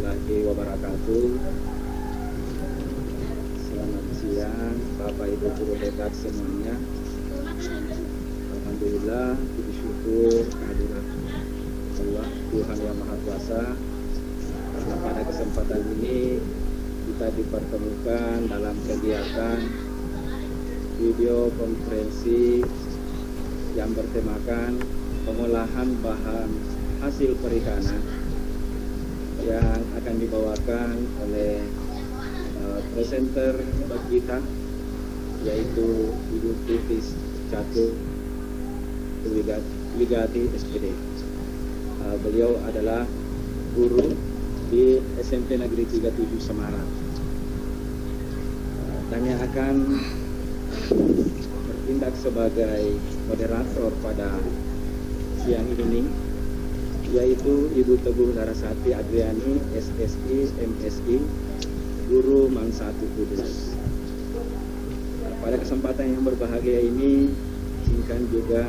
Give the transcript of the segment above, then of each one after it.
warahmatullahi wabarakatuh. Selamat siang Bapak Ibu guru hebat semuanya. Alhamdulillah, puji syukur kehadirat Allah Tuhan Yang Maha Kuasa, karena pada kesempatan ini kita dipertemukan dalam kegiatan video konferensi yang bertemakan pengolahan bahan hasil perikanan yang akan dibawakan oleh presenter kita, yaitu Ibu Titis Catur Wigati SPD. Beliau adalah guru di SMP Negeri 37 Semarang, dan yang akan bertindak sebagai moderator pada siang ini yaitu Ibu Teguh Larasati Adriani, SSI, MSI, Guru MAN 1 Kudus. Pada kesempatan yang berbahagia ini, izinkan juga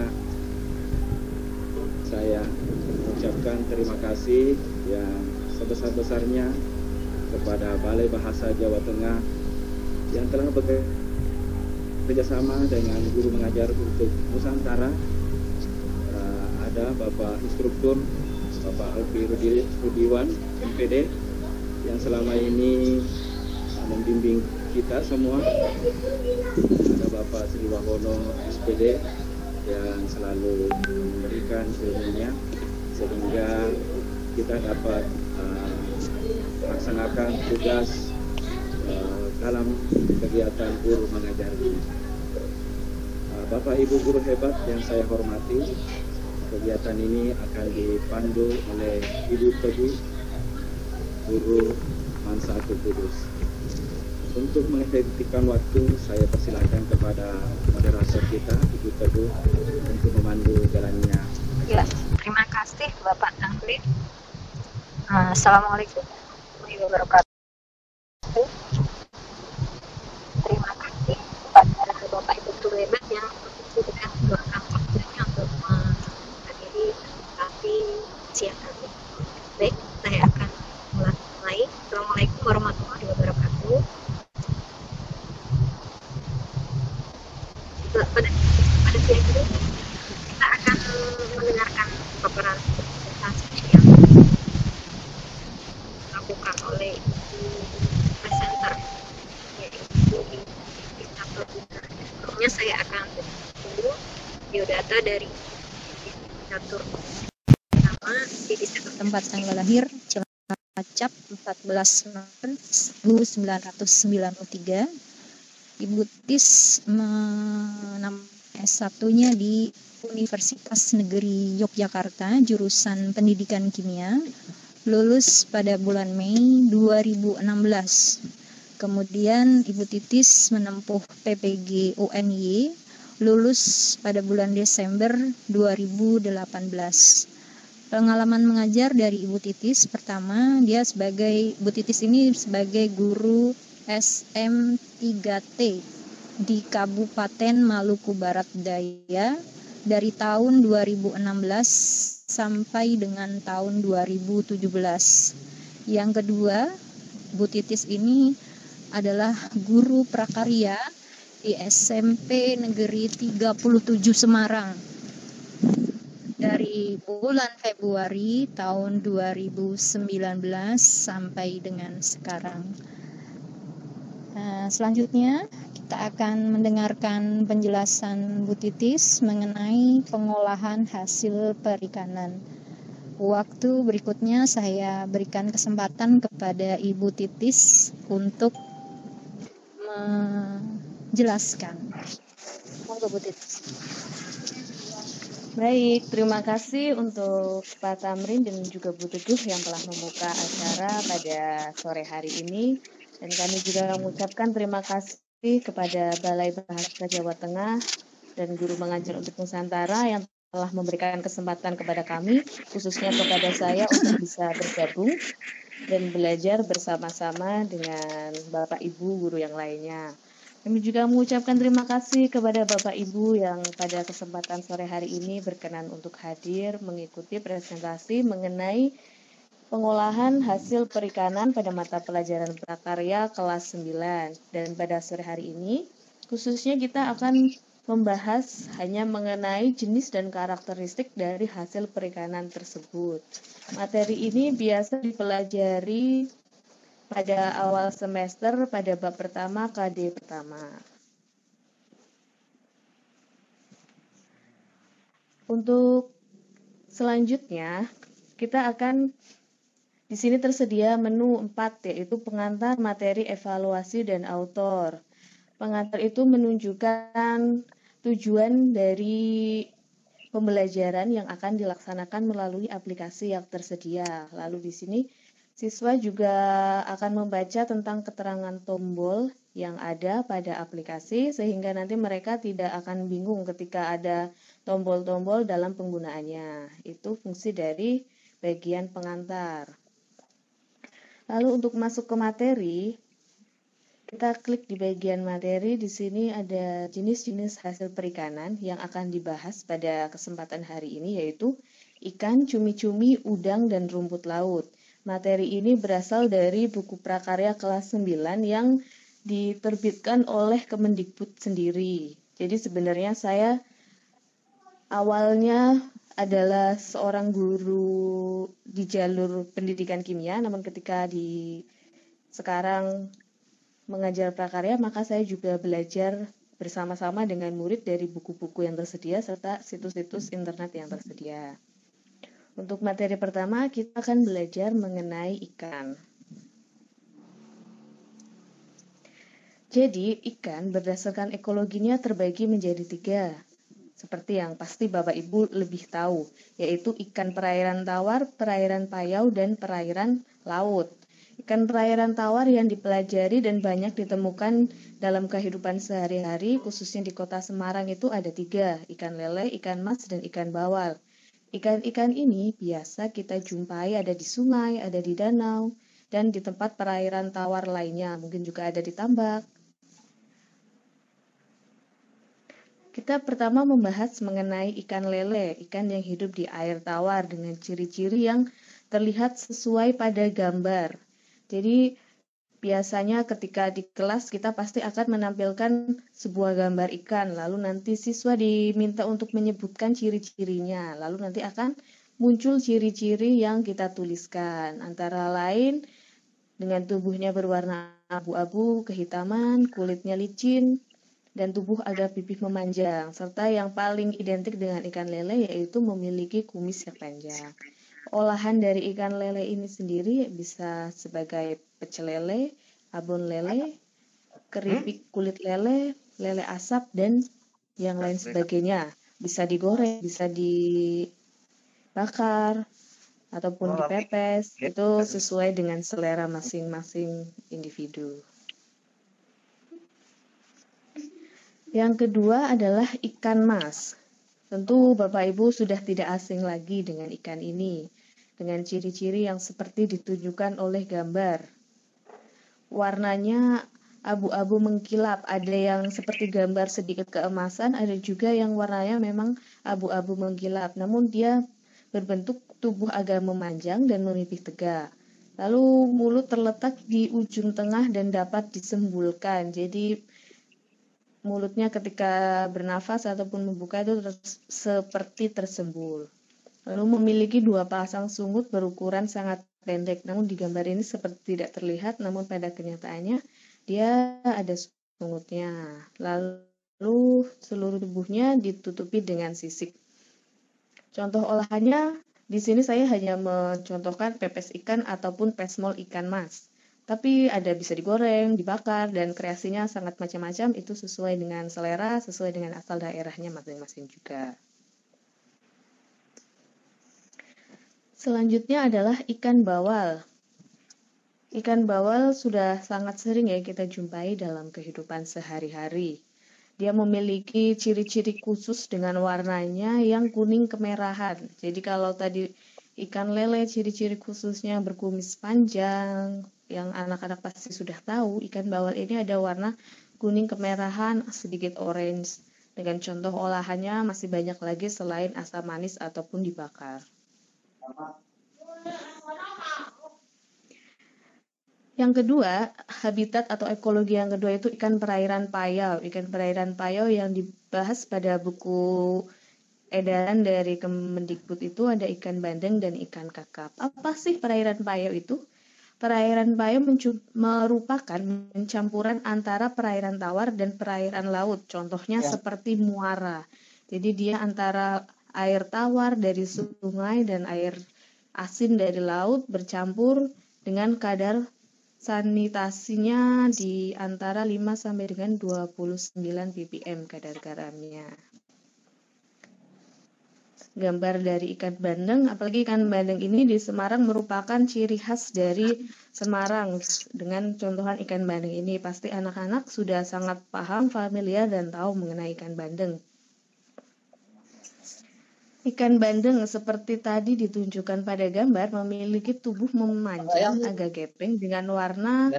saya mengucapkan terima kasih yang sebesar-besarnya kepada Balai Bahasa Jawa Tengah yang telah bekerjasama dengan guru mengajar untuk Nusantara. Ada Bapak Instruktur Bapak Alfi Rudiwan MPD yang selama ini membimbing kita semua. Ada Bapak Sri Wahono SPD yang selalu memberikan ilmunya sehingga kita dapat melaksanakan tugas dalam kegiatan guru mengajar ini. Bapak Ibu guru hebat yang saya hormati, kegiatan ini akan dipandu oleh Ibu Teguh, Guru MAN 1 Kudus. Untuk mengefektifkan waktu, saya persilakan kepada moderator kita, Ibu Teguh, untuk memandu jalannya. Ya, terima kasih Bapak Angkri. Assalamualaikum warahmatullahi wabarakatuh. Terima kasih kepada Bapak Ibu guru hebat yang sudah meluangkan waktunya untuk menghadiri presentasi siang hari. Baik, saya akan mulai. Assalamualaikum warahmatullahi wabarakatuh. Pada siang ini kita akan mendengarkan paparan presentasi yang dilakukan oleh presenter, yaitu sebelumnya saya akan dulu biodata dari Catur. Nama, Titis Catur, tempat tanggal lahir Cilacap 14 November 1993. Ibu Tis S1-nya di Universitas Negeri Yogyakarta, jurusan Pendidikan Kimia, lulus pada bulan Mei 2016. Kemudian Ibu Titis menempuh PPG UNY, lulus pada bulan Desember 2018. Pengalaman mengajar dari Ibu Titis, pertama, Ibu Titis ini sebagai guru SM3T di Kabupaten Maluku Barat Daya dari tahun 2016 sampai dengan tahun 2017. Yang kedua, Bu Titis ini adalah guru prakarya di SMP Negeri 37 Semarang dari bulan Februari tahun 2019 sampai dengan sekarang. Selanjutnya kita akan mendengarkan penjelasan Bu Titis mengenai pengolahan hasil perikanan. Waktu berikutnya saya berikan kesempatan kepada Ibu Titis untuk menjelaskan. Monggo Bu Titis. Baik, terima kasih untuk Pak Tamrin dan juga Bu Teguh yang telah membuka acara pada sore hari ini. Dan kami juga mengucapkan terima kasih kepada Balai Bahasa Jawa Tengah dan Guru Mengajar untuk Nusantara yang telah memberikan kesempatan kepada kami, khususnya kepada saya, untuk bisa bergabung dan belajar bersama-sama dengan Bapak Ibu guru yang lainnya. Kami juga mengucapkan terima kasih kepada Bapak Ibu yang pada kesempatan sore hari ini berkenan untuk hadir mengikuti presentasi mengenai pengolahan hasil perikanan pada mata pelajaran prakarya kelas 9. Dan pada sore hari ini, khususnya kita akan membahas hanya mengenai jenis dan karakteristik dari hasil perikanan tersebut. Materi ini biasa dipelajari pada awal semester pada bab pertama KD pertama. Untuk selanjutnya, kita akan di sini tersedia menu 4, yaitu pengantar, materi, evaluasi, dan autor. Pengantar itu menunjukkan tujuan dari pembelajaran yang akan dilaksanakan melalui aplikasi yang tersedia. Lalu di sini siswa juga akan membaca tentang keterangan tombol yang ada pada aplikasi sehingga nanti mereka tidak akan bingung ketika ada tombol-tombol dalam penggunaannya. Itu fungsi dari bagian pengantar. Lalu untuk masuk ke materi, kita klik di bagian materi. Di sini ada jenis-jenis hasil perikanan yang akan dibahas pada kesempatan hari ini, yaitu ikan, cumi-cumi, udang, dan rumput laut. Materi ini berasal dari buku prakarya kelas 9 yang diterbitkan oleh Kemendikbud sendiri. Jadi sebenarnya saya awalnya adalah seorang guru di jalur pendidikan kimia, namun ketika sekarang mengajar prakarya, maka saya juga belajar bersama-sama dengan murid dari buku-buku yang tersedia serta situs-situs internet yang tersedia. Untuk materi pertama, kita akan belajar mengenai ikan. Jadi, ikan berdasarkan ekologinya terbagi menjadi 3, seperti yang pasti Bapak Ibu lebih tahu, yaitu ikan perairan tawar, perairan payau, dan perairan laut. Ikan perairan tawar yang dipelajari dan banyak ditemukan dalam kehidupan sehari-hari, khususnya di kota Semarang itu ada 3, ikan lele, ikan mas, dan ikan bawal. Ikan-ikan ini biasa kita jumpai ada di sungai, ada di danau, dan di tempat perairan tawar lainnya, mungkin juga ada di tambak. Kita pertama membahas mengenai ikan lele, ikan yang hidup di air tawar dengan ciri-ciri yang terlihat sesuai pada gambar. Jadi biasanya ketika di kelas kita pasti akan menampilkan sebuah gambar ikan, lalu nanti siswa diminta untuk menyebutkan ciri-cirinya, lalu nanti akan muncul ciri-ciri yang kita tuliskan, antara lain dengan tubuhnya berwarna abu-abu, kehitaman, kulitnya licin, dan tubuh agak pipih memanjang, serta yang paling identik dengan ikan lele yaitu memiliki kumis yang panjang. Olahan dari ikan lele ini sendiri bisa sebagai pecel lele, abon lele, keripik kulit lele, lele asap, dan yang lain sebagainya. Bisa digoreng, bisa dibakar, ataupun dipepes. Itu sesuai dengan selera masing-masing individu. Yang kedua adalah ikan mas. Tentu Bapak Ibu sudah tidak asing lagi dengan ikan ini, dengan ciri-ciri yang seperti ditunjukkan oleh gambar. Warnanya abu-abu mengkilap, ada yang seperti gambar sedikit keemasan, ada juga yang warnanya memang abu-abu mengkilap, namun dia berbentuk tubuh agak memanjang dan memipih tegak. Lalu mulut terletak di ujung tengah dan dapat disembulkan, jadi mulutnya ketika bernafas ataupun membuka itu seperti tersembul. Lalu memiliki 2 pasang sungut berukuran sangat pendek, namun di gambar ini seperti tidak terlihat, namun pada kenyataannya dia ada sungutnya. Lalu seluruh tubuhnya ditutupi dengan sisik. Contoh olahannya, di sini saya hanya mencontohkan pepes ikan ataupun pesmol ikan mas. Tapi ada bisa digoreng, dibakar, dan kreasinya sangat macam-macam, itu sesuai dengan selera, sesuai dengan asal daerahnya masing-masing juga. Selanjutnya adalah ikan bawal. Ikan bawal sudah sangat sering ya kita jumpai dalam kehidupan sehari-hari. Dia memiliki ciri-ciri khusus dengan warnanya yang kuning kemerahan. Jadi kalau tadi ikan lele ciri-ciri khususnya berkumis panjang, yang anak-anak pasti sudah tahu, ikan bawal ini ada warna kuning kemerahan, sedikit orange. Dengan contoh olahannya masih banyak lagi selain asam manis ataupun dibakar. Yang kedua, habitat atau ekologi yang kedua itu ikan perairan payau. Ikan perairan payau yang dibahas pada buku edaran dari Kemendikbud itu ada ikan bandeng dan ikan kakap. Apa sih perairan payau itu? Perairan payau merupakan pencampuran antara perairan tawar dan perairan laut. Contohnya seperti muara. Jadi dia antara air tawar dari sungai dan air asin dari laut bercampur dengan kadar sanitasinya di antara 5 sampai dengan 29 ppm kadar garamnya. Gambar dari ikan bandeng, apalagi ikan bandeng ini di Semarang merupakan ciri khas dari Semarang. Dengan contohan ikan bandeng ini, pasti anak-anak sudah sangat paham, familiar, dan tahu mengenai ikan bandeng. Ikan bandeng seperti tadi ditunjukkan pada gambar memiliki tubuh memanjang agak gepeng dengan warna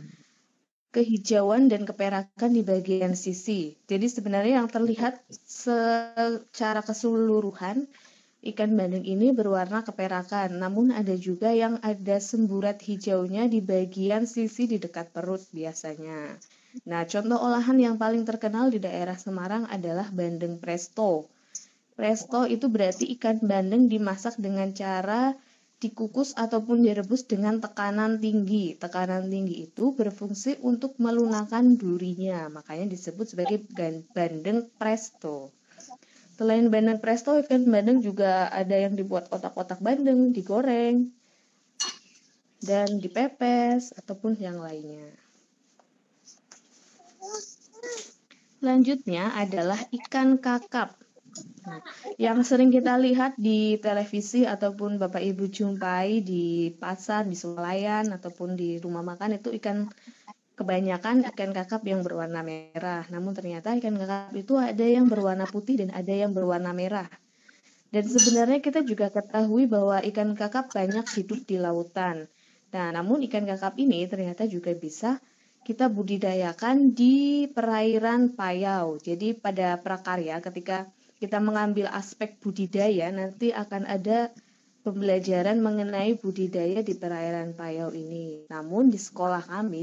kehijauan dan keperakan di bagian sisi. Jadi sebenarnya yang terlihat secara keseluruhan ikan bandeng ini berwarna keperakan, namun ada juga yang ada semburat hijaunya di bagian sisi di dekat perut biasanya. Nah, contoh olahan yang paling terkenal di daerah Semarang adalah bandeng presto. Presto itu berarti ikan bandeng dimasak dengan cara dikukus ataupun direbus dengan tekanan tinggi. Tekanan tinggi itu berfungsi untuk melunakkan durinya, makanya disebut sebagai bandeng presto. Selain bandeng presto, ikan bandeng juga ada yang dibuat otak-otak bandeng, digoreng, dan dipepes, ataupun yang lainnya. Selanjutnya adalah ikan kakap. Nah, yang sering kita lihat di televisi ataupun Bapak Ibu jumpai di pasar, di swalayan, ataupun di rumah makan itu kebanyakan ikan kakap yang berwarna merah. Namun ternyata ikan kakap itu ada yang berwarna putih dan ada yang berwarna merah. Dan sebenarnya kita juga ketahui bahwa ikan kakap banyak hidup di lautan. Nah, namun ikan kakap ini ternyata juga bisa kita budidayakan di perairan payau. Jadi pada prakarya ketika kita mengambil aspek budidaya, nanti akan ada pembelajaran mengenai budidaya di perairan payau ini. Namun di sekolah kami,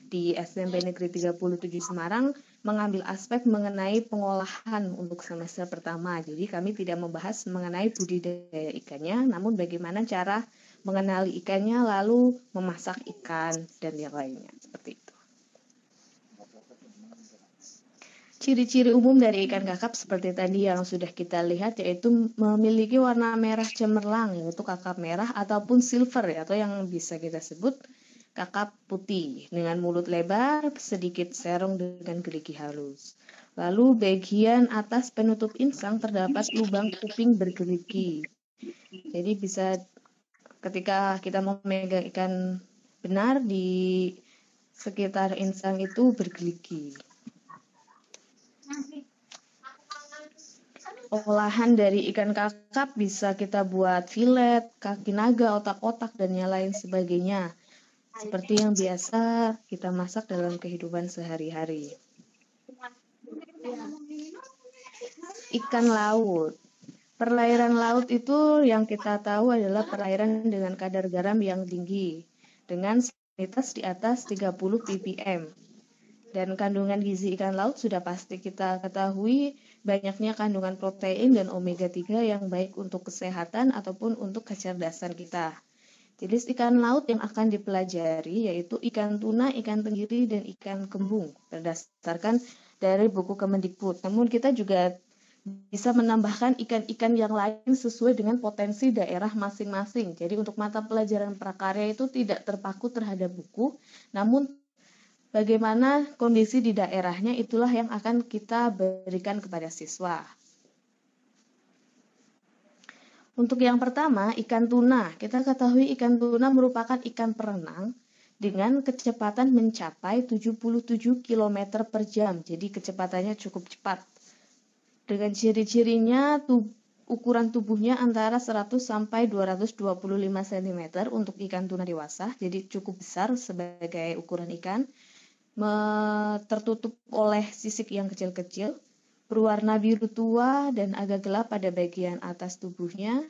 di SMP Negeri 37 Semarang, mengambil aspek mengenai pengolahan untuk semester pertama. Jadi kami tidak membahas mengenai budidaya ikannya, namun bagaimana cara mengenali ikannya, lalu memasak ikan, dan yang lainnya. Seperti itu. Ciri-ciri umum dari ikan kakap seperti tadi yang sudah kita lihat, yaitu memiliki warna merah cemerlang, yaitu kakap merah ataupun silver, atau yang bisa kita sebut kakap putih, dengan mulut lebar, sedikit serong dengan gerigi halus. Lalu bagian atas penutup insang terdapat lubang kuping bergerigi. Jadi bisa ketika kita memegang ikan benar di sekitar insang itu bergerigi. Olahan dari ikan kakap bisa kita buat filet, kaki naga, otak-otak, dan yang lain sebagainya. Seperti yang biasa kita masak dalam kehidupan sehari-hari. Ikan laut. Perairan laut itu yang kita tahu adalah perairan dengan kadar garam yang tinggi, dengan salinitas di atas 30 ppm. Dan kandungan gizi ikan laut sudah pasti kita ketahui, banyaknya kandungan protein dan omega 3 yang baik untuk kesehatan ataupun untuk kecerdasan kita. Jenis ikan laut yang akan dipelajari yaitu ikan tuna, ikan tenggiri, dan ikan kembung berdasarkan dari buku Kemendikbud. Namun kita juga bisa menambahkan ikan-ikan yang lain sesuai dengan potensi daerah masing-masing. Jadi untuk mata pelajaran prakarya itu tidak terpaku terhadap buku, namun bagaimana kondisi di daerahnya itulah yang akan kita berikan kepada siswa. Untuk yang pertama, ikan tuna. Kita ketahui ikan tuna merupakan ikan perenang dengan kecepatan mencapai 77 km per jam. Jadi kecepatannya cukup cepat. Dengan ciri-cirinya ukuran tubuhnya antara 100 sampai 225 cm untuk ikan tuna dewasa. Jadi cukup besar sebagai ukuran ikan. Tertutup oleh sisik yang kecil-kecil, berwarna biru tua dan agak gelap pada bagian atas tubuhnya.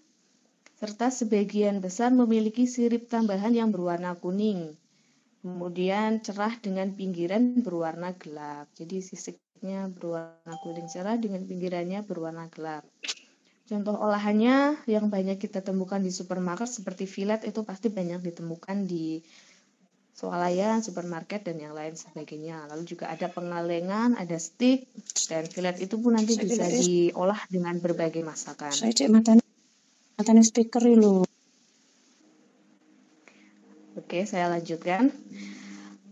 serta sebagian besar memiliki sirip tambahan yang berwarna kuning. Kemudian cerah dengan pinggiran berwarna gelap. Jadi sisiknya berwarna kuning cerah dengan pinggirannya berwarna gelap. Contoh olahannya yang banyak kita temukan di supermarket seperti fillet itu pasti banyak ditemukan di swalayan, supermarket, dan yang lain sebagainya. Lalu juga ada pengalengan, ada steak, dan fillet itu pun nanti bisa diolah dengan berbagai masakan. Saya cek matanya speaker dulu. Oke, saya lanjutkan.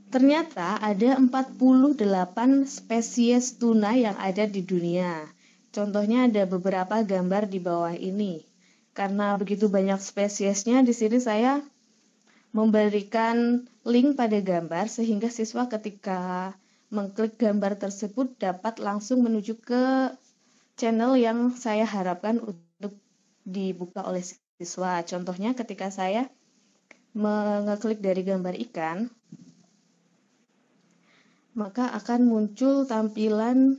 Ternyata ada 48 spesies tuna yang ada di dunia. Contohnya ada beberapa gambar di bawah ini. Karena begitu banyak spesiesnya, di sini saya memberikan link pada gambar sehingga siswa ketika mengklik gambar tersebut dapat langsung menuju ke channel yang saya harapkan untuk dibuka oleh siswa. Contohnya ketika saya mengeklik dari gambar ikan, maka akan muncul tampilan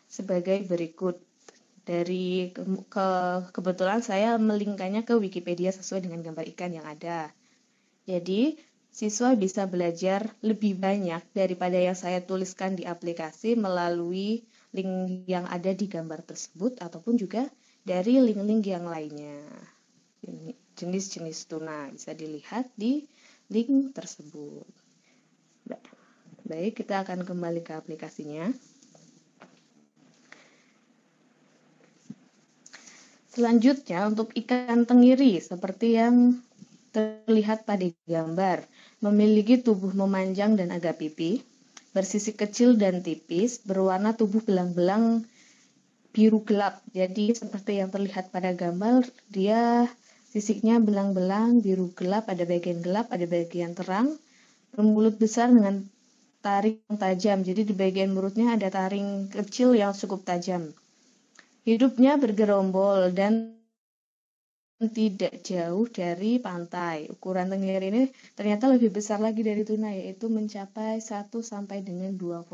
sebagai berikut. Dari kebetulan saya melingkannya ke Wikipedia sesuai dengan gambar ikan yang ada. Jadi, siswa bisa belajar lebih banyak daripada yang saya tuliskan di aplikasi melalui link yang ada di gambar tersebut ataupun juga dari link-link yang lainnya. Jenis-jenis tuna bisa dilihat di link tersebut. Baik, kita akan kembali ke aplikasinya. Selanjutnya untuk ikan tenggiri seperti yang terlihat pada gambar, memiliki tubuh memanjang dan agak pipih, bersisik kecil dan tipis, berwarna tubuh belang-belang biru gelap. Jadi seperti yang terlihat pada gambar, dia sisiknya belang-belang biru gelap, ada bagian gelap, ada bagian terang, bermulut besar dengan taring yang tajam. Jadi di bagian mulutnya ada taring kecil yang cukup tajam. Hidupnya bergerombol dan tidak jauh dari pantai. Ukuran tenggiri ini ternyata lebih besar lagi dari tuna, yaitu mencapai 1 sampai dengan 2,2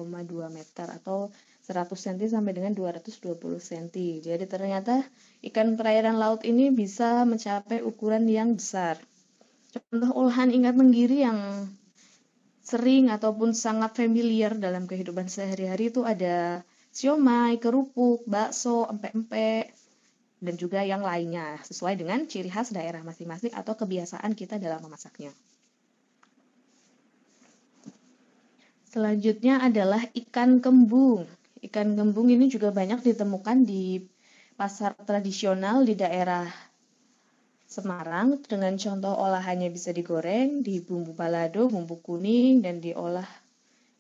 meter atau 100 cm sampai dengan 220 cm. Jadi ternyata ikan perairan laut ini bisa mencapai ukuran yang besar. Contoh olahan ikan tenggiri yang sering ataupun sangat familiar dalam kehidupan sehari-hari itu ada siomay, kerupuk, bakso, empek-empek, dan juga yang lainnya, sesuai dengan ciri khas daerah masing-masing atau kebiasaan kita dalam memasaknya. Selanjutnya adalah ikan kembung. Ikan kembung ini juga banyak ditemukan di pasar tradisional di daerah Semarang, dengan contoh olahannya bisa digoreng, di bumbu balado, bumbu kuning, dan diolah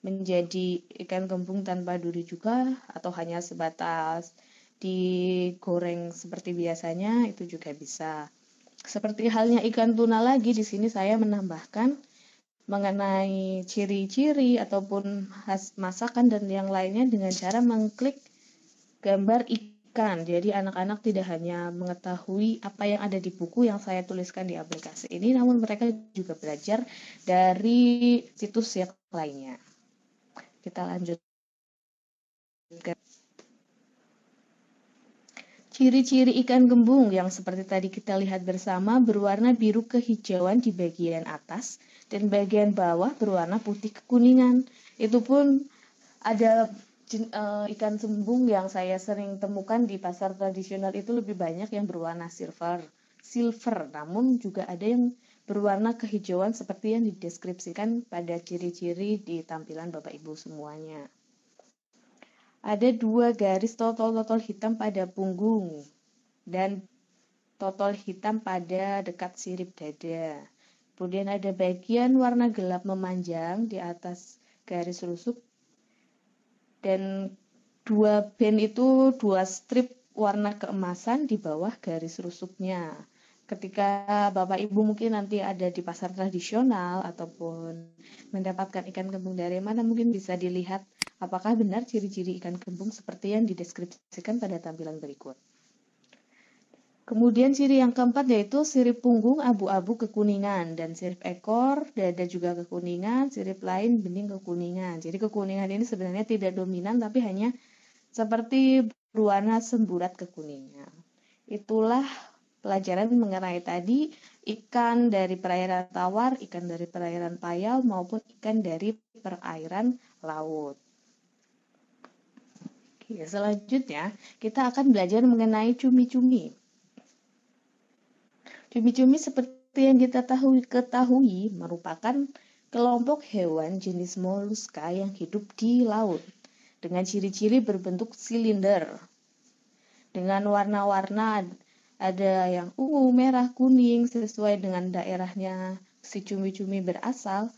menjadi ikan kembung tanpa duri juga, atau hanya sebatas digoreng seperti biasanya, itu juga bisa. Seperti halnya ikan tuna lagi, di sini saya menambahkan mengenai ciri-ciri ataupun khas masakan dan yang lainnya dengan cara mengklik gambar ikan. Jadi anak-anak tidak hanya mengetahui apa yang ada di buku yang saya tuliskan di aplikasi ini, namun mereka juga belajar dari situs yang lainnya. Kita lanjut. Ciri-ciri ikan kembung yang seperti tadi kita lihat bersama berwarna biru kehijauan di bagian atas dan bagian bawah berwarna putih kekuningan. Itu pun ada ikan kembung yang saya sering temukan di pasar tradisional itu lebih banyak yang berwarna silver, namun juga ada yang berwarna kehijauan seperti yang dideskripsikan pada ciri-ciri di tampilan Bapak Ibu semuanya. Ada 2 garis totol-totol hitam pada punggung dan totol hitam pada dekat sirip dada. Kemudian ada bagian warna gelap memanjang di atas garis rusuk dan 2 band itu 2 strip warna keemasan di bawah garis rusuknya. Ketika Bapak Ibu mungkin nanti ada di pasar tradisional ataupun mendapatkan ikan kembung dari mana, mungkin bisa dilihat apakah benar ciri-ciri ikan kembung seperti yang dideskripsikan pada tampilan berikut. Kemudian ciri yang keempat yaitu sirip punggung abu-abu kekuningan dan sirip ekor dada juga kekuningan, sirip lain bening kekuningan. Jadi kekuningan ini sebenarnya tidak dominan tapi hanya seperti berwarna semburat kekuningan. Itulah pelajaran mengenai tadi ikan dari perairan tawar, ikan dari perairan payau, maupun ikan dari perairan laut. Oke, selanjutnya kita akan belajar mengenai cumi-cumi. Cumi-cumi seperti yang kita ketahui merupakan kelompok hewan jenis moluska yang hidup di laut dengan ciri-ciri berbentuk silinder. Dengan warna-warna ada yang ungu, merah, kuning sesuai dengan daerahnya si cumi-cumi berasal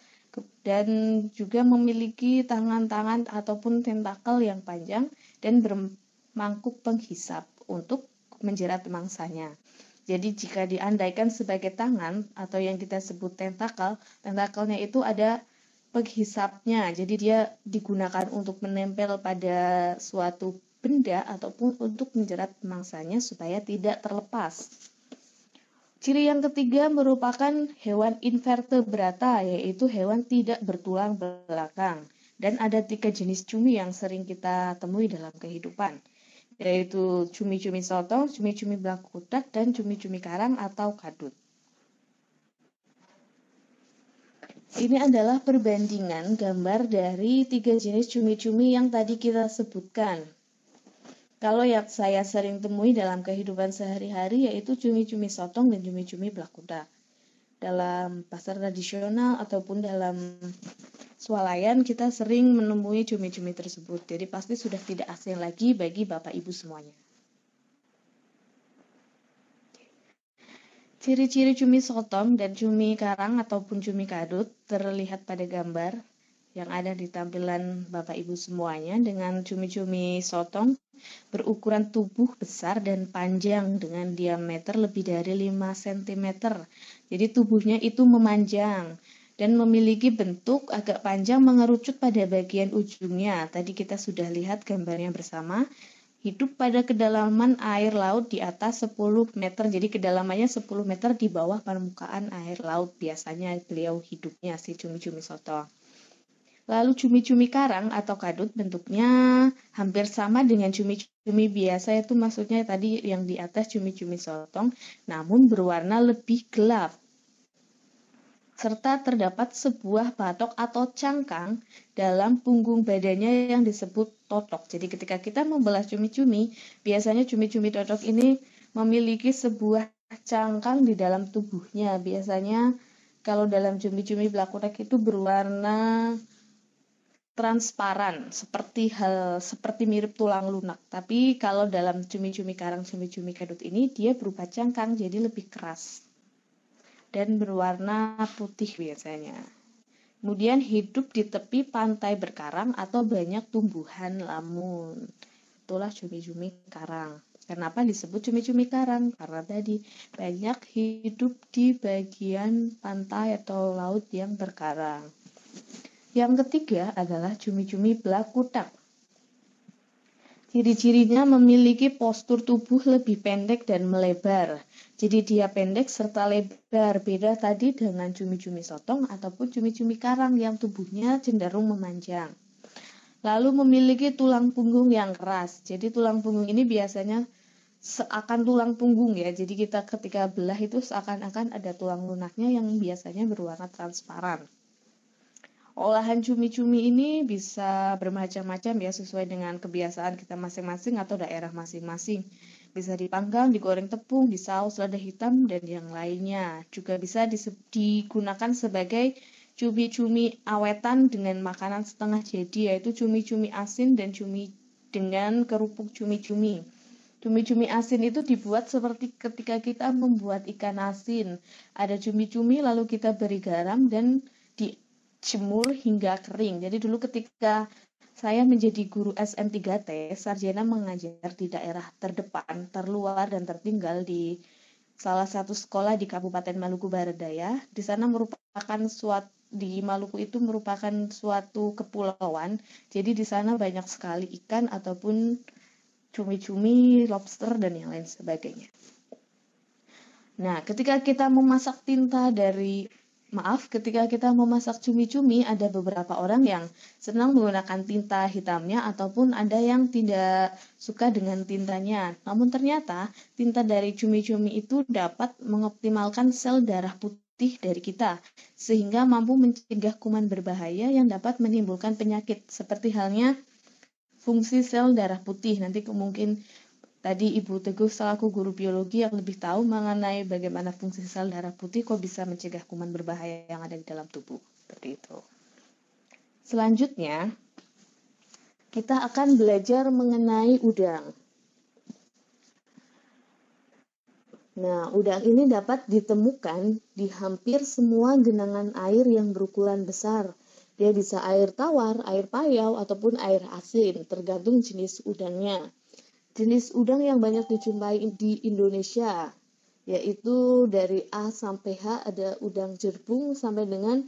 dan juga memiliki tangan-tangan ataupun tentakel yang panjang dan bermangkuk penghisap untuk menjerat mangsanya. Jadi jika diandaikan sebagai tangan atau yang kita sebut tentakel, tentakelnya itu ada penghisapnya. Jadi dia digunakan untuk menempel pada suatu benda ataupun untuk menjerat mangsanya supaya tidak terlepas. Ciri yang ketiga merupakan hewan invertebrata, yaitu hewan tidak bertulang belakang. Dan ada 3 jenis cumi yang sering kita temui dalam kehidupan, yaitu cumi-cumi sotong, cumi-cumi blakutak, dan cumi-cumi karang atau kadut. Ini adalah perbandingan gambar dari 3 jenis cumi-cumi yang tadi kita sebutkan. Kalau yang saya sering temui dalam kehidupan sehari-hari yaitu cumi-cumi sotong dan cumi-cumi blakutak. Dalam pasar tradisional ataupun dalam swalayan kita sering menemui cumi-cumi tersebut. Jadi pasti sudah tidak asing lagi bagi Bapak Ibu semuanya. Ciri-ciri cumi sotong dan cumi karang ataupun cumi kadut terlihat pada gambar yang ada di tampilan Bapak Ibu semuanya. Dengan cumi-cumi sotong berukuran tubuh besar dan panjang dengan diameter lebih dari 5 cm. Jadi tubuhnya itu memanjang dan memiliki bentuk agak panjang mengerucut pada bagian ujungnya. Tadi kita sudah lihat gambarnya bersama. Hidup pada kedalaman air laut di atas 10 meter. Jadi kedalamannya 10 meter di bawah permukaan air laut. Biasanya beliau hidupnya si cumi-cumi sotong. Lalu cumi-cumi karang atau kadut bentuknya hampir sama dengan cumi-cumi biasa, itu maksudnya tadi yang di atas cumi-cumi sotong, namun berwarna lebih gelap. Serta terdapat sebuah batok atau cangkang dalam punggung badannya yang disebut totok. Jadi ketika kita membelah cumi-cumi, biasanya cumi-cumi totok ini memiliki sebuah cangkang di dalam tubuhnya. Biasanya kalau dalam cumi-cumi blakutak itu berwarna transparan, seperti mirip tulang lunak. Tapi kalau dalam cumi-cumi karang, cumi-cumi kadut ini dia berupa cangkang, jadi lebih keras dan berwarna putih biasanya. Kemudian hidup di tepi pantai berkarang atau banyak tumbuhan lamun. Itulah cumi-cumi karang. Kenapa disebut cumi-cumi karang? Karena tadi banyak hidup di bagian pantai atau laut yang berkarang. Yang ketiga adalah cumi-cumi blakutak. Ciri-cirinya memiliki postur tubuh lebih pendek dan melebar. Jadi dia pendek serta lebar, beda tadi dengan cumi-cumi sotong ataupun cumi-cumi karang yang tubuhnya cenderung memanjang. Lalu memiliki tulang punggung yang keras. Jadi tulang punggung ini biasanya seakan tulang punggung ya. Jadi kita ketika belah itu seakan-akan ada tulang lunaknya yang biasanya berwarna transparan. Olahan cumi-cumi ini bisa bermacam-macam ya sesuai dengan kebiasaan kita masing-masing atau daerah masing-masing. Bisa dipanggang, digoreng tepung, disaus lada hitam, dan yang lainnya. Juga bisa digunakan sebagai cumi-cumi awetan dengan makanan setengah jadi, yaitu cumi-cumi asin dan cumi dengan kerupuk cumi-cumi. Cumi-cumi asin itu dibuat seperti ketika kita membuat ikan asin. Ada cumi-cumi lalu kita beri garam dan dijemur hingga kering. Jadi dulu ketika saya menjadi guru SM3T, sarjana mengajar di daerah terdepan, terluar dan tertinggal di salah satu sekolah di Kabupaten Maluku Barat Daya. Di sana di Maluku itu merupakan suatu kepulauan. Jadi di sana banyak sekali ikan ataupun cumi-cumi, lobster dan yang lain sebagainya. Nah, ketika kita memasak tinta dari Maaf, ketika kita memasak cumi-cumi, ada beberapa orang yang senang menggunakan tinta hitamnya ataupun ada yang tidak suka dengan tintanya. Namun ternyata tinta dari cumi-cumi itu dapat mengoptimalkan sel darah putih dari kita, sehingga mampu mencegah kuman berbahaya yang dapat menimbulkan penyakit, seperti halnya fungsi sel darah putih. Nanti mungkin tadi Ibu Teguh selaku guru biologi yang lebih tahu mengenai bagaimana fungsi sel darah putih kok bisa mencegah kuman berbahaya yang ada di dalam tubuh. Seperti itu. Selanjutnya, kita akan belajar mengenai udang. Nah, udang ini dapat ditemukan di hampir semua genangan air yang berukuran besar. Dia bisa air tawar, air payau, ataupun air asin, tergantung jenis udangnya. Jenis udang yang banyak dijumpai di Indonesia, yaitu dari A sampai H, ada udang jerbung sampai dengan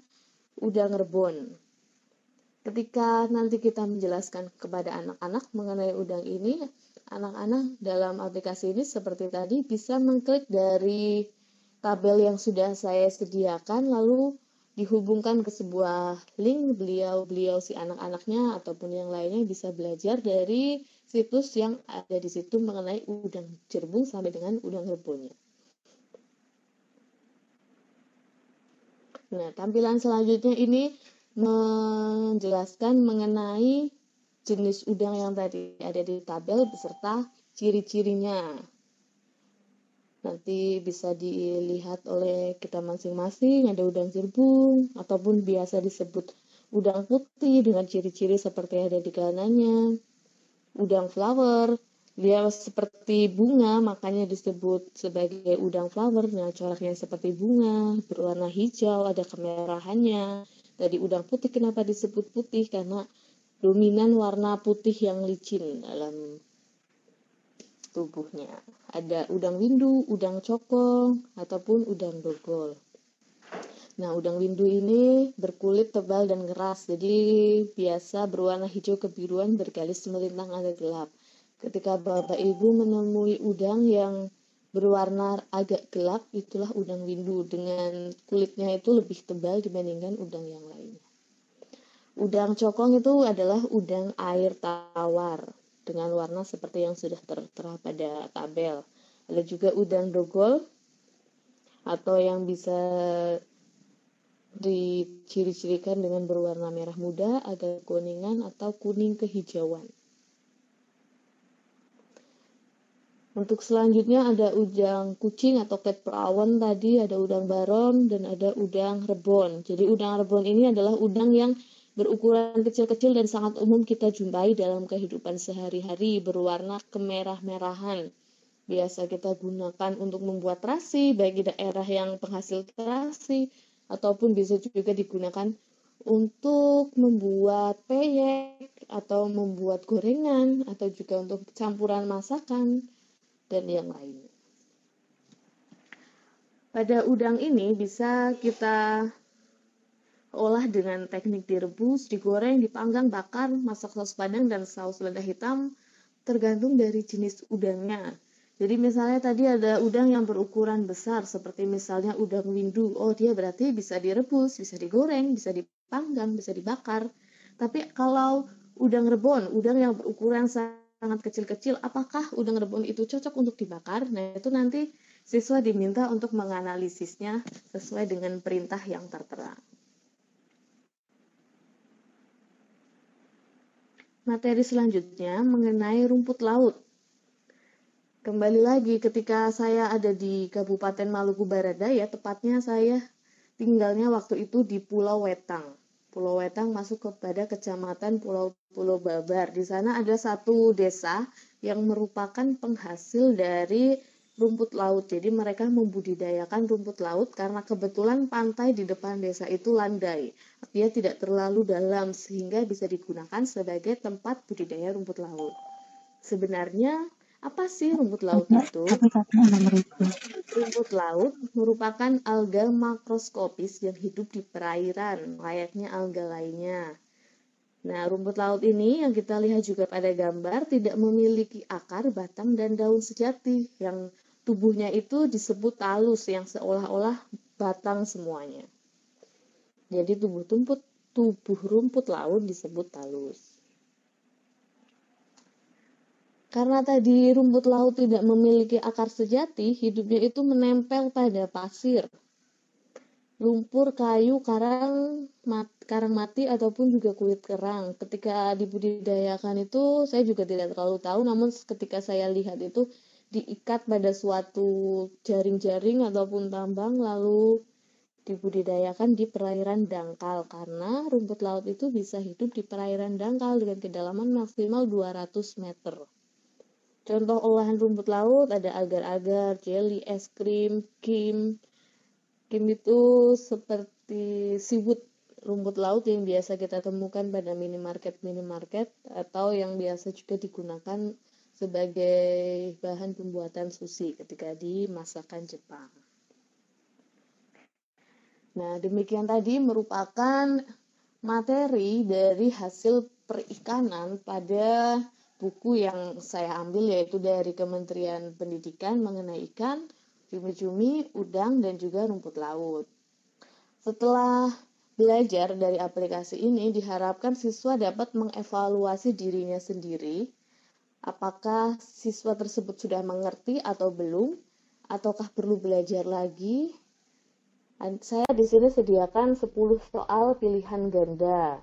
udang rebon. Ketika nanti kita menjelaskan kepada anak-anak mengenai udang ini, anak-anak dalam aplikasi ini seperti tadi bisa mengklik dari tabel yang sudah saya sediakan, lalu dihubungkan ke sebuah link, beliau si anak-anaknya ataupun yang lainnya bisa belajar dari situs yang ada di situ mengenai udang jerbung sampai dengan udang rebonnya. Nah, tampilan selanjutnya ini menjelaskan mengenai jenis udang yang tadi ada di tabel beserta ciri-cirinya. Nanti bisa dilihat oleh kita masing-masing, ada udang jerbung, ataupun biasa disebut udang putih dengan ciri-ciri seperti ada di kanannya. Udang flower, dia seperti bunga, makanya disebut sebagai udang flower. Nah, coraknya seperti bunga, berwarna hijau, ada kemerahannya. Tadi udang putih, kenapa disebut putih? Karena dominan warna putih yang licin dalam tubuhnya. Ada udang windu, udang cokong, ataupun udang dogol. Nah, udang windu ini berkulit tebal dan keras, jadi biasa berwarna hijau kebiruan bergaris melintang agak gelap. Ketika Bapak Ibu menemui udang yang berwarna agak gelap, itulah udang windu, dengan kulitnya itu lebih tebal dibandingkan udang yang lainnya. Udang cokong itu adalah udang air tawar, dengan warna seperti yang sudah tertera pada tabel. Ada juga udang dogol, atau yang bisa diciri-cirikan dengan berwarna merah muda, agak kuningan, atau kuning kehijauan. Untuk selanjutnya ada udang kucing atau cat perawan tadi, ada udang baron, dan ada udang rebon. Jadi udang rebon ini adalah udang yang berukuran kecil-kecil dan sangat umum kita jumpai dalam kehidupan sehari-hari, berwarna kemerah-merahan. Biasa kita gunakan untuk membuat terasi, baik di daerah yang penghasil terasi, ataupun bisa juga digunakan untuk membuat peyek, atau membuat gorengan, atau juga untuk campuran masakan, dan yang lainnya. Pada udang ini bisa kita olah dengan teknik direbus, digoreng, dipanggang, bakar, masak saus padang, dan saus lada hitam, tergantung dari jenis udangnya. Jadi misalnya tadi ada udang yang berukuran besar, seperti misalnya udang windu. Oh, dia berarti bisa direbus, bisa digoreng, bisa dipanggang, bisa dibakar. Tapi kalau udang rebon, udang yang berukuran sangat kecil-kecil, apakah udang rebon itu cocok untuk dibakar? Nah, itu nanti siswa diminta untuk menganalisisnya sesuai dengan perintah yang tertera. Materi selanjutnya mengenai rumput laut. Kembali lagi, ketika saya ada di Kabupaten Maluku Barat Daya, tepatnya saya tinggalnya waktu itu di Pulau Wetang. Pulau Wetang masuk kepada Kecamatan Pulau Babar. Di sana ada satu desa yang merupakan penghasil dari rumput laut. Jadi mereka membudidayakan rumput laut karena kebetulan pantai di depan desa itu landai. Dia tidak terlalu dalam sehingga bisa digunakan sebagai tempat budidaya rumput laut. Sebenarnya apa sih rumput laut itu? Rumput laut merupakan alga makroskopis yang hidup di perairan, layaknya alga lainnya. Nah, rumput laut ini yang kita lihat juga pada gambar tidak memiliki akar, batang, dan daun sejati. Yang tubuhnya itu disebut talus, yang seolah-olah batang semuanya. Jadi tubuh rumput laut disebut talus. Karena tadi rumput laut tidak memiliki akar sejati, hidupnya itu menempel pada pasir, lumpur, kayu, karang mati, ataupun juga kulit kerang. Ketika dibudidayakan itu, saya juga tidak terlalu tahu, namun ketika saya lihat itu diikat pada suatu jaring-jaring ataupun tambang, lalu dibudidayakan di perairan dangkal, karena rumput laut itu bisa hidup di perairan dangkal dengan kedalaman maksimal 200 meter. Contoh olahan rumput laut ada agar-agar, jelly, es krim, kim. Kim itu seperti seafood rumput laut yang biasa kita temukan pada minimarket atau yang biasa juga digunakan sebagai bahan pembuatan sushi ketika di masakan Jepang. Nah, demikian tadi merupakan materi dari hasil perikanan pada buku yang saya ambil, yaitu dari Kementerian Pendidikan mengenai ikan, cumi-cumi, udang, dan juga rumput laut. Setelah belajar dari aplikasi ini, diharapkan siswa dapat mengevaluasi dirinya sendiri, apakah siswa tersebut sudah mengerti atau belum, ataukah perlu belajar lagi. Saya di sini sediakan 10 soal pilihan ganda.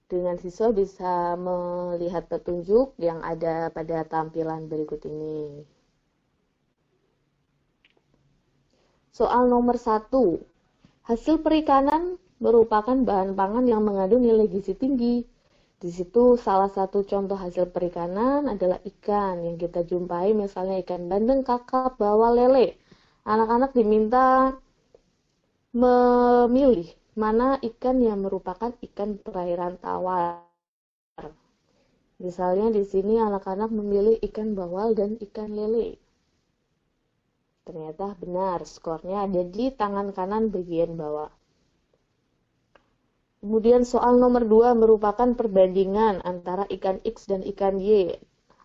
Dengan siswa bisa melihat petunjuk yang ada pada tampilan berikut ini. Soal nomor 1. Hasil perikanan merupakan bahan pangan yang mengandung nilai gizi tinggi. Di situ salah satu contoh hasil perikanan adalah ikan yang kita jumpai, misalnya ikan bandeng, kakap, bawal, lele. Anak-anak diminta memilih mana ikan yang merupakan ikan perairan tawar. Misalnya di sini anak-anak memilih ikan bawal dan ikan lele. Ternyata benar, skornya ada di tangan kanan bagian bawah. Kemudian soal nomor 2 merupakan perbandingan antara ikan X dan ikan Y.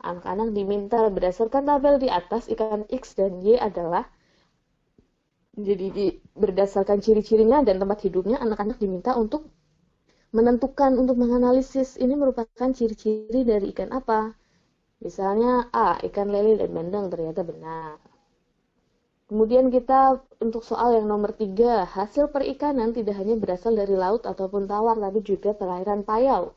Anak-anak diminta berdasarkan tabel di atas, ikan X dan Y adalah, jadi berdasarkan ciri-cirinya dan tempat hidupnya, anak-anak diminta untuk menentukan, untuk menganalisis ini merupakan ciri-ciri dari ikan apa. Misalnya A, ikan lele dan bandeng, ternyata benar. Kemudian kita untuk soal yang nomor 3, hasil perikanan tidak hanya berasal dari laut ataupun tawar, tapi juga perairan payau.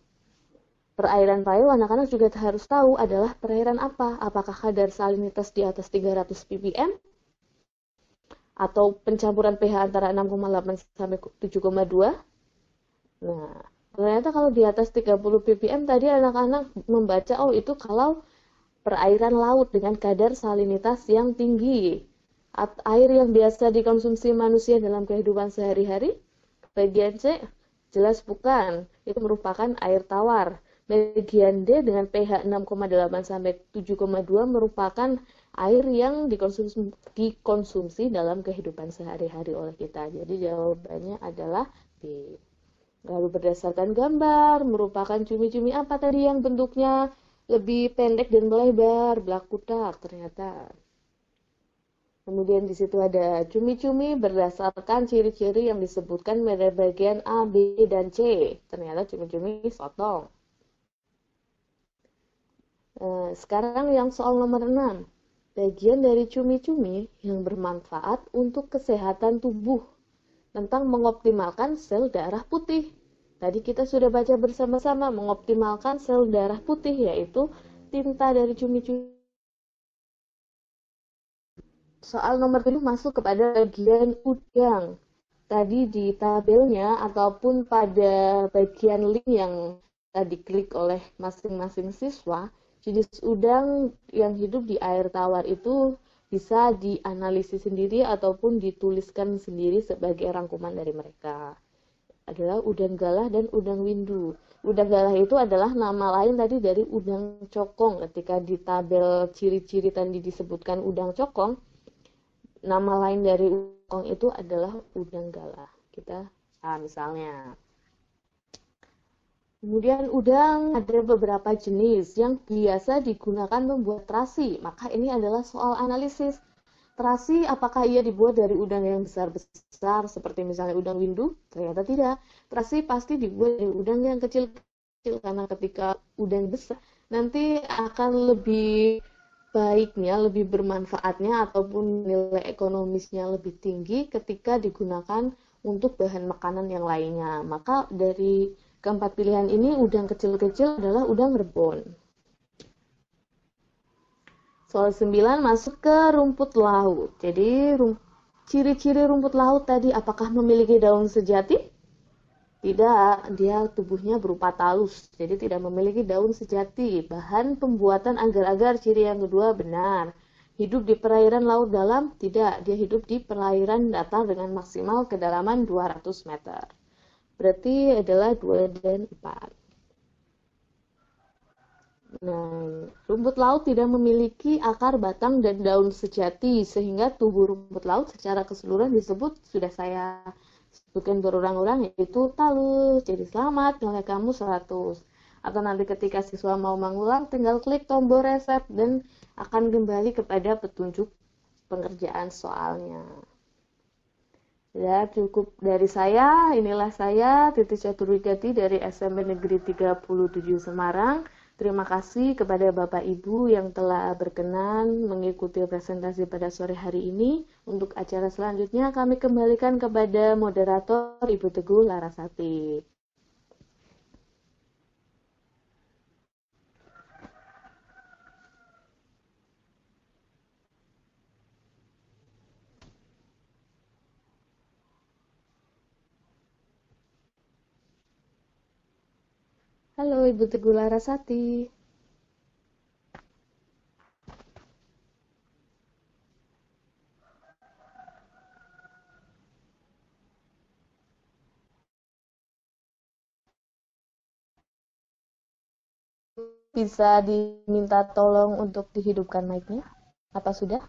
Perairan payau anak-anak juga harus tahu adalah perairan apa, apakah kadar salinitas di atas 300 ppm, atau pencampuran pH antara 6,8 sampai 7,2. Nah, ternyata kalau di atas 30 ppm tadi anak-anak membaca, oh itu kalau perairan laut dengan kadar salinitas yang tinggi. Air yang biasa dikonsumsi manusia dalam kehidupan sehari-hari. Bagian C, jelas bukan. Itu merupakan air tawar. Bagian D dengan pH 6,8 sampai 7,2 merupakan air yang dikonsumsi dalam kehidupan sehari-hari oleh kita. Jadi jawabannya adalah B. Lalu berdasarkan gambar, merupakan cumi-cumi apa tadi yang bentuknya lebih pendek dan melebar, blakutar ternyata. Kemudian di situ ada cumi-cumi berdasarkan ciri-ciri yang disebutkan pada bagian A, B, dan C. Ternyata cumi-cumi sotong. Sekarang yang soal nomor 6. Bagian dari cumi-cumi yang bermanfaat untuk kesehatan tubuh tentang mengoptimalkan sel darah putih. Tadi kita sudah baca bersama-sama mengoptimalkan sel darah putih, yaitu tinta dari cumi-cumi. Soal nomor 7 masuk kepada bagian udang. Tadi di tabelnya ataupun pada bagian link yang tadi klik oleh masing-masing siswa, jenis udang yang hidup di air tawar itu bisa dianalisis sendiri ataupun dituliskan sendiri sebagai rangkuman dari mereka. Adalah udang galah dan udang windu. Udang galah itu adalah nama lain tadi dari udang cokong. Ketika di tabel ciri-ciri tadi disebutkan udang cokong, nama lain dari udang cokong itu adalah udang galah. Misalnya. Kemudian udang ada beberapa jenis yang biasa digunakan membuat terasi. Maka ini adalah soal analisis. terasi apakah ia dibuat dari udang yang besar-besar seperti misalnya udang windu? Ternyata tidak. Terasi pasti dibuat dari udang yang kecil-kecil karena ketika udang besar nanti akan lebih baiknya, lebih bermanfaatnya ataupun nilai ekonomisnya lebih tinggi ketika digunakan untuk bahan makanan yang lainnya. Maka dari keempat pilihan ini udang kecil-kecil adalah udang rebon. Soal 9 masuk ke rumput laut. Jadi ciri-ciri rumput laut tadi apakah memiliki daun sejati? Tidak, dia tubuhnya berupa talus. Jadi tidak memiliki daun sejati. Bahan pembuatan agar-agar ciri yang kedua benar. Hidup di perairan laut dalam? Tidak, dia hidup di perairan datar dengan maksimal kedalaman 200 meter. Berarti adalah 2 dan 4. Nah, rumput laut tidak memiliki akar, batang, dan daun sejati, sehingga tubuh rumput laut secara keseluruhan disebut, sudah saya sebutkan berulang-ulang, yaitu talus. Jadi selamat, nilai kamu 100. Atau nanti ketika siswa mau mengulang, tinggal klik tombol reset dan akan kembali kepada petunjuk pengerjaan soalnya. Ya, cukup dari saya. Inilah saya, Titi Caturwigati dari SMP Negeri 37 Semarang. Terima kasih kepada Bapak Ibu yang telah berkenan mengikuti presentasi pada sore hari ini. Untuk acara selanjutnya kami kembalikan kepada moderator Ibu Teguh Larasati. Halo Ibu Teguh Larasati. Bisa diminta tolong untuk dihidupkan mic-nya? Apa sudah?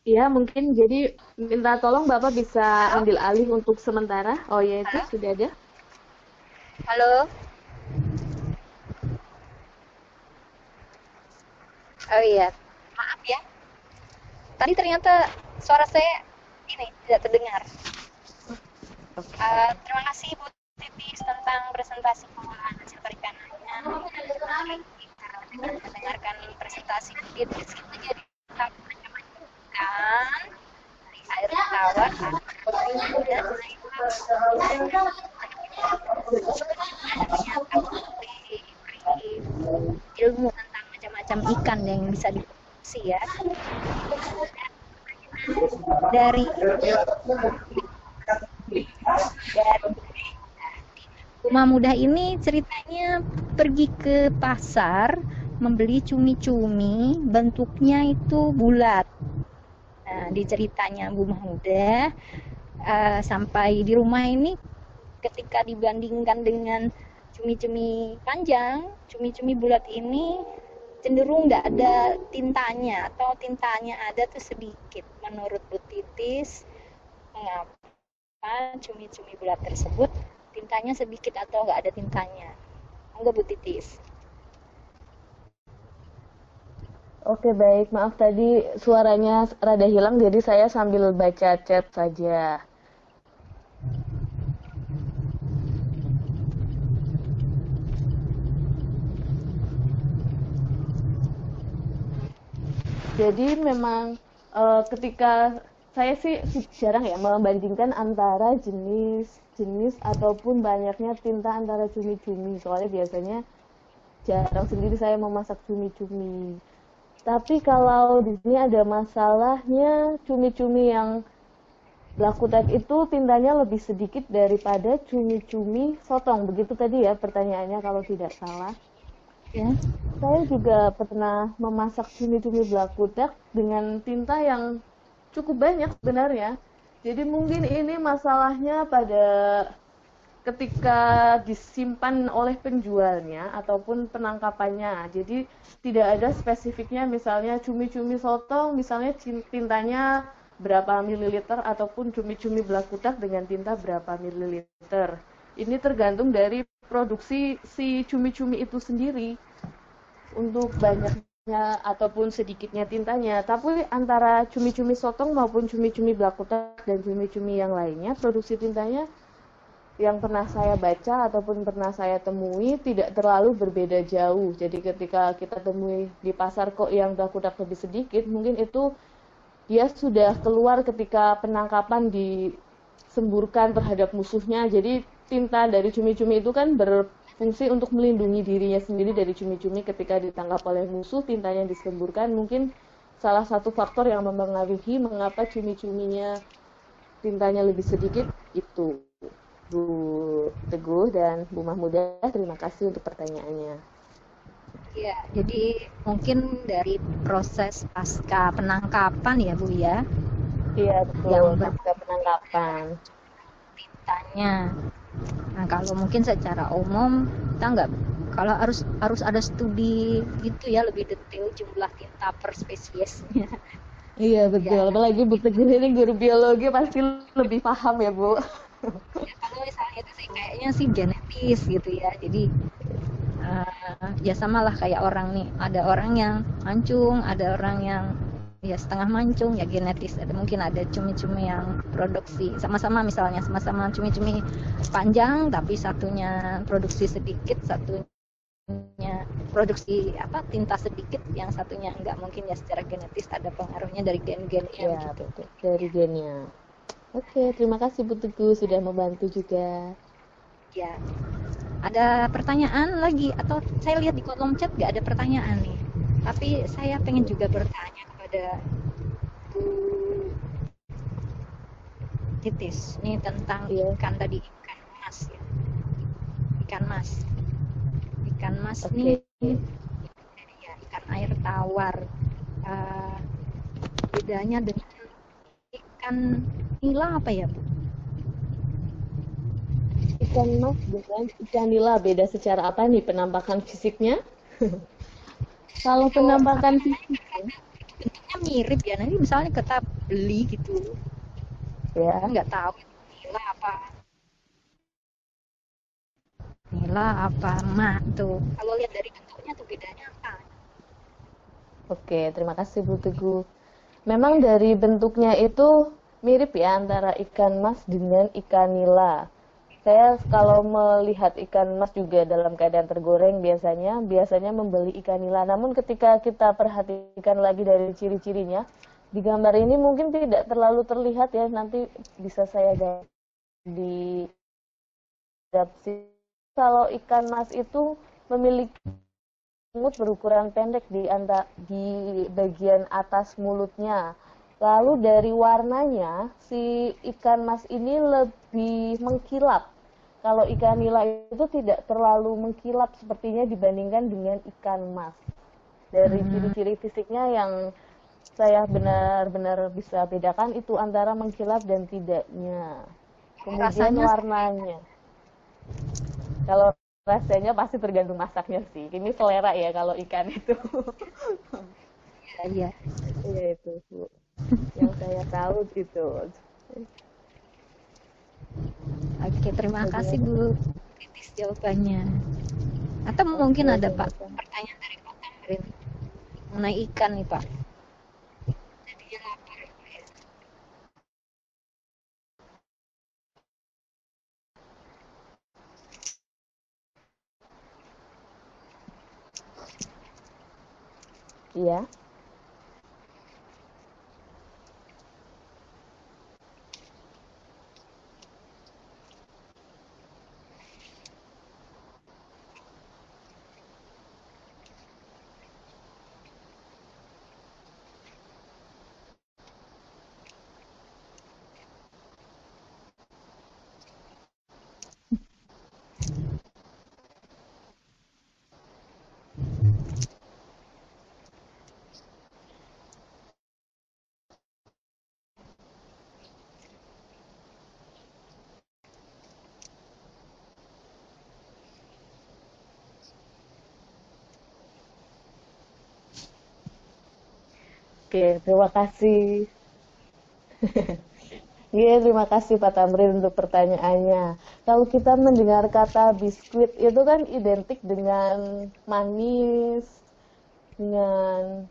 Ya, mungkin jadi minta tolong Bapak bisa ambil alih untuk sementara. Oh ya, itu sudah ada. Halo. Oh iya, maaf ya. Tadi ternyata suara saya ini tidak terdengar. Terima kasih Bu Titis tentang presentasi pengolahan hasil perikanannya. Kita mendengarkan presentasi Bu Titis itu jadi tahu macam-macam ikan dari air tawar, dan ilmu tentang macam-macam ikan yang bisa diproduksi ya. Dari Rumah Muda ini ceritanya pergi ke pasar membeli cumi-cumi, bentuknya itu bulat. Nah, di ceritanya Rumah Muda sampai di rumah ini ketika dibandingkan dengan cumi-cumi panjang, cumi-cumi bulat ini cenderung nggak ada tintanya atau tintanya ada tuh sedikit. Menurut Bu Titis, mengapa cumi-cumi bulat tersebut tintanya sedikit atau nggak ada tintanya? Enggak Bu Titis. Oke, baik. Maaf tadi suaranya rada hilang, jadi saya sambil baca chat saja. Jadi memang ketika saya sih jarang ya membandingkan antara jenis ataupun banyaknya tinta antara cumi-cumi. Soalnya biasanya jarang sendiri saya memasak cumi-cumi. Tapi kalau di sini ada masalahnya, cumi-cumi yang Black itu tintanya lebih sedikit daripada cumi-cumi sotong. Begitu tadi ya pertanyaannya kalau tidak salah. Ya, saya juga pernah memasak cumi-cumi Black dengan tinta yang cukup banyak sebenarnya. Jadi mungkin ini masalahnya pada ketika disimpan oleh penjualnya ataupun penangkapannya. Jadi tidak ada spesifiknya, misalnya cumi-cumi sotong, misalnya tintanya berapa mililiter, ataupun cumi-cumi Black dengan tinta berapa mililiter. Ini tergantung dari produksi si cumi-cumi itu sendiri untuk banyaknya ataupun sedikitnya tintanya. Tapi antara cumi-cumi sotong maupun cumi-cumi Black dan cumi-cumi yang lainnya, produksi tintanya yang pernah saya baca ataupun pernah saya temui tidak terlalu berbeda jauh. Jadi ketika kita temui di pasar kok yang Black lebih sedikit, mungkin itu dia sudah keluar ketika penangkapan disemburkan terhadap musuhnya. Jadi tinta dari cumi-cumi itu kan berfungsi untuk melindungi dirinya sendiri dari cumi-cumi ketika ditangkap oleh musuh, tintanya disemburkan. Mungkin salah satu faktor yang mempengaruhi mengapa cumi-cuminya tintanya lebih sedikit itu. Bu Teguh dan Bu Mahmudah, terima kasih untuk pertanyaannya. Ya, jadi mungkin dari proses pasca penangkapan ya Bu ya. Iya betul, yang pasca penangkapan. Tintanya. Nah kalau mungkin secara umum kita nggak, kalau harus ada studi gitu ya, lebih detail jumlah tinta per spesiesnya. Iya betul, ya. Apalagi Bu Teguh ini guru biologi pasti lebih paham ya Bu. Ya, kalau misalnya itu sih kayaknya sih genetis gitu ya, jadi ya samalah kayak orang nih, ada orang yang mancung, ada orang yang ya setengah mancung, ya genetis. Ada mungkin ada cumi-cumi yang produksi sama-sama, misalnya sama-sama cumi-cumi panjang tapi satunya produksi sedikit, satunya produksi tinta sedikit, yang satunya enggak, mungkin ya secara genetis ada pengaruhnya dari gen-gennya ya, gitu. Betul. Dari gennya. Oke, terima kasih Bu Teguh sudah membantu juga. Ya, ada pertanyaan lagi atau saya lihat di kolom chat nggak ada pertanyaan nih. Tapi saya pengen juga bertanya kepada Bu Titis nih tentang ikan tadi, ikan mas ya. Ikan mas nih ya, ikan air tawar. Bedanya dengan ikan nila apa ya Bu? Ikan mas dengan ikan nila beda secara apa nih penampakan fisiknya? Kalau penampakan fisiknya bentuknya mirip ya, nanti misalnya kita beli gitu ya, nggak tahu nila apa mak tuh, kalau lihat dari bentuknya tuh bedanya apa? Oke, terima kasih Bu Teguh. Memang dari bentuknya itu mirip ya antara ikan mas dengan ikan nila. Saya kalau melihat ikan mas juga dalam keadaan tergoreng biasanya membeli ikan nila. Namun ketika kita perhatikan lagi dari ciri-cirinya, di gambar ini mungkin tidak terlalu terlihat ya, nanti bisa saya di kalau ikan mas itu memiliki mulut berukuran pendek di bagian atas mulutnya. Lalu dari warnanya, si ikan mas ini lebih mengkilap. Kalau ikan nila itu tidak terlalu mengkilap sepertinya dibandingkan dengan ikan mas. Dari ciri-ciri fisiknya yang saya benar-benar bisa bedakan itu antara mengkilap dan tidaknya. Kemudian warnanya. Kalau rasanya pasti tergantung masaknya sih. Ini selera ya kalau ikan itu. Iya. Iya itu Bu. Yang saya tahu itu. Oke, terima kasih Bu Titis jawabannya. Atau mungkin ada Pak pertanyaan dari Pak Tamrin mengenai ikan nih Pak. Jadinya lapar. Iya. Oke, terima kasih. Iya, terima kasih Pak Tamrin untuk pertanyaannya. Kalau kita mendengar kata biskuit itu kan identik dengan manis, dengan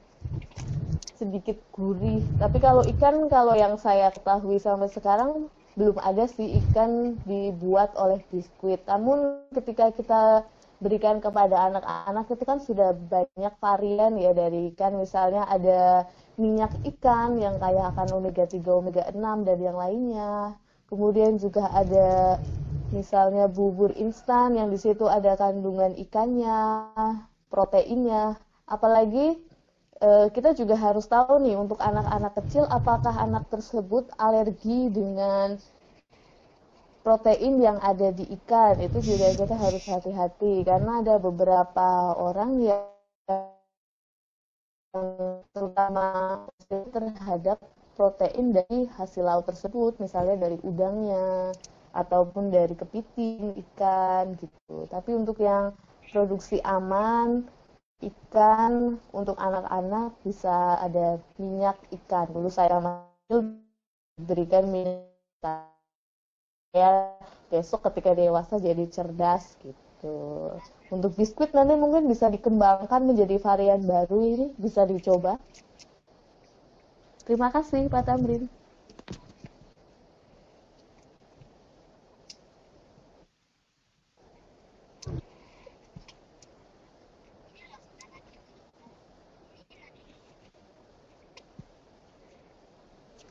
sedikit gurih. Tapi kalau ikan, kalau yang saya ketahui sampai sekarang belum ada sih ikan dibuat oleh biskuit. Namun ketika kita berikan kepada anak-anak itu kan sudah banyak varian ya dari ikan. Misalnya ada minyak ikan yang kaya akan omega 3, omega 6 dan yang lainnya. Kemudian juga ada misalnya bubur instan yang di situ ada kandungan ikannya, proteinnya. Apalagi kita juga harus tahu nih untuk anak-anak kecil apakah anak tersebut alergi dengan protein yang ada di ikan. Itu juga kita harus hati-hati karena ada beberapa orang yang terutama terhadap protein dari hasil laut tersebut, misalnya dari udangnya ataupun dari kepiting ikan gitu. Tapi untuk yang produksi aman ikan untuk anak-anak bisa ada minyak ikan. Dulu saya berikan minyak ikan. Ya besok ketika dewasa jadi cerdas gitu. Untuk biskuit nanti mungkin bisa dikembangkan menjadi varian baru, ini bisa dicoba. Terima kasih Pak Tamrin.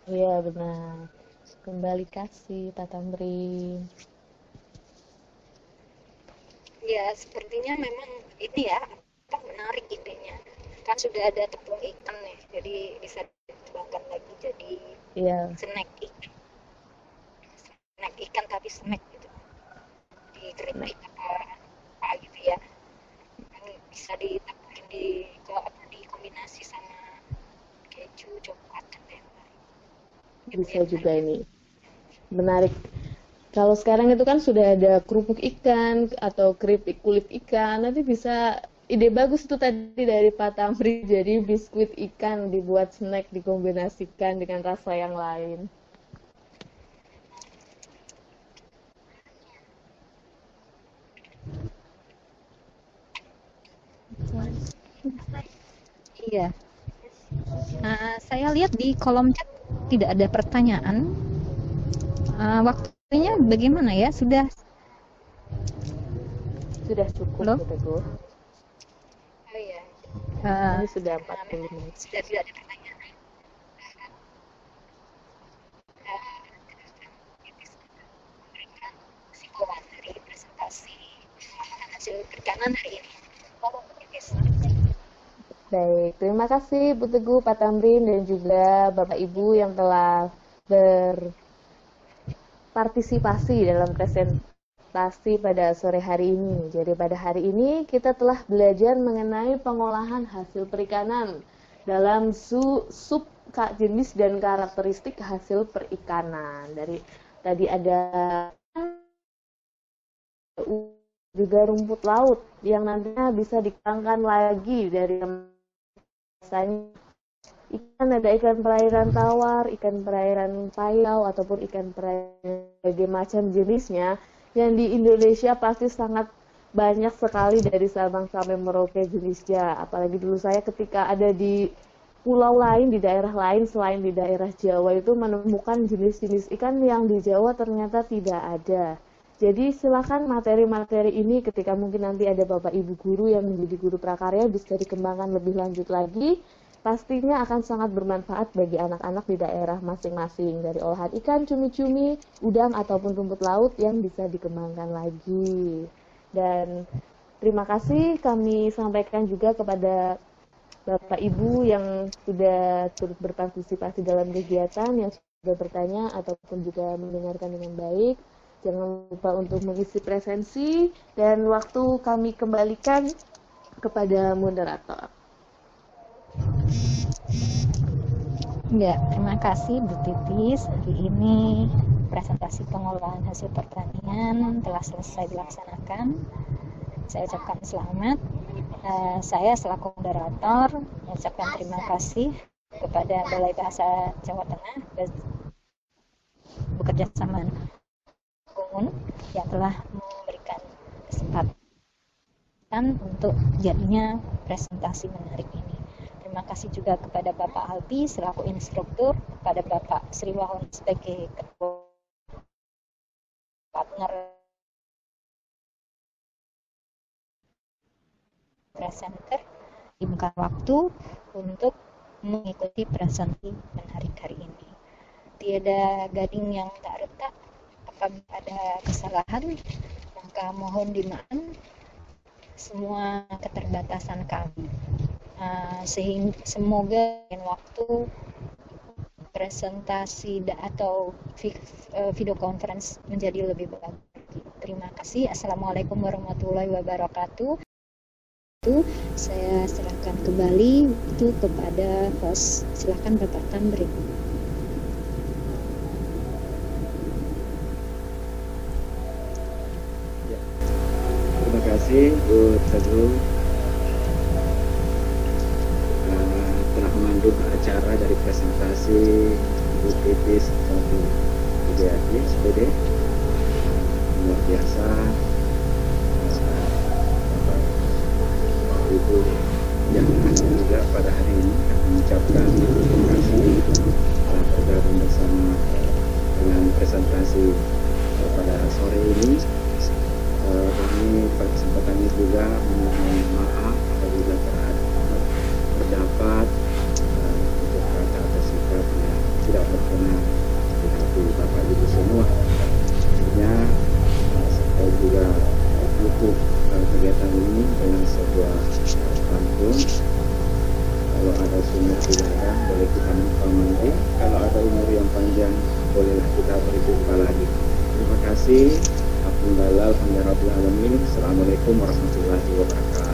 Iya benar. Kembali kasih Pak Tamrin. Ya, sepertinya memang ini ya, menarik idenya. Kan sudah ada tepung ikan nih, jadi bisa dikembangkan lagi jadi snack ikan. Snack ikan tapi snack gitu. Di keripik apa gitu ya. Kan bisa ditaburin dikombinasi sama keju, coklat dan lain-lain. Bisa juga ini. Menarik. Kalau sekarang itu kan sudah ada kerupuk ikan atau keripik kulit ikan, nanti bisa ide bagus itu tadi dari Pak Tamrin, jadi biskuit ikan dibuat snack dikombinasikan dengan rasa yang lain. Iya. Saya lihat di kolom chat tidak ada pertanyaan. Waktunya bagaimana ya? Sudah cukup. Halo? Teguh. Oh iya. Ini sudah 40 menit. Sudah tidak ada pertanyaan. Kesimpulan dari presentasi hasil perikanan hari ini. Baik, terima kasih Bu Teguh, Pak Tamrin, dan juga Bapak Ibu yang telah berpartisipasi dalam presentasi pada sore hari ini. Jadi pada hari ini kita telah belajar mengenai pengolahan hasil perikanan dalam sub jenis dan karakteristik hasil perikanan. Dari tadi ada juga rumput laut yang nantinya bisa dikembangkan lagi dari misalnya ikan, ada ikan perairan tawar, ikan perairan payau, ataupun ikan perairan berbagai macam jenisnya yang di Indonesia pasti sangat banyak sekali dari Sabang sampai Merauke jenisnya. Apalagi dulu saya ketika ada di pulau lain, di daerah lain selain di daerah Jawa itu menemukan jenis-jenis ikan yang di Jawa ternyata tidak ada. Jadi silakan materi-materi ini ketika mungkin nanti ada Bapak Ibu guru yang menjadi guru prakarya bisa dikembangkan lebih lanjut lagi. Pastinya akan sangat bermanfaat bagi anak-anak di daerah masing-masing. Dari olahan ikan, cumi-cumi, udang ataupun rumput laut yang bisa dikembangkan lagi. Dan terima kasih kami sampaikan juga kepada Bapak Ibu yang sudah turut berpartisipasi dalam kegiatan, yang sudah bertanya ataupun juga mendengarkan dengan baik. Jangan lupa untuk mengisi presensi dan waktu kami kembalikan kepada moderator. Ya, terima kasih Bu Titis. Hari ini presentasi pengolahan hasil pertanian telah selesai dilaksanakan. Saya ucapkan selamat. Saya selaku moderator mengucapkan terima kasih kepada Balai Bahasa Jawa Tengah bekerja sama UNGUN yang telah memberikan kesempatan untuk jadinya presentasi menarik ini. Terima kasih juga kepada Bapak Alpi selaku instruktur, kepada Bapak Sri Wahon sebagai ketua partner presenter diberikan waktu untuk mengikuti presentasi menarik hari ini. Tiada gading yang tak retak. Apabila ada kesalahan, maka mohon dimaafkan semua keterbatasan kami. Sehingga semoga dengan waktu presentasi atau video conference menjadi lebih baik. Terima kasih. Assalamualaikum warahmatullahi wabarakatuh. Saya serahkan kembali itu kepada host. Silakan Bapak Tamrin. Terima kasih Bu Teguh telah memandu acara dari presentasi Bu Titis satu Widiati SPD. Luar biasa. Ibu yang hadir juga pada hari ini kami mengucapkan terima kasih telah bergabung bersama dengan presentasi pada sore ini. Kami pada kesempatan ini juga memohon maaf apabila terdapat untuk kata atau sikap yang tidak berkenan di hati Bapak Ibu semua. Artinya saya juga tutup kegiatan ini dengan sebuah pantun. Kalau ada sumur di ladang boleh kita mandi, kalau ada umur yang panjang bolehlah kita berjumpa lagi. Terima kasih. Alhamdulillah, Assalamualaikum warahmatullahi wabarakatuh.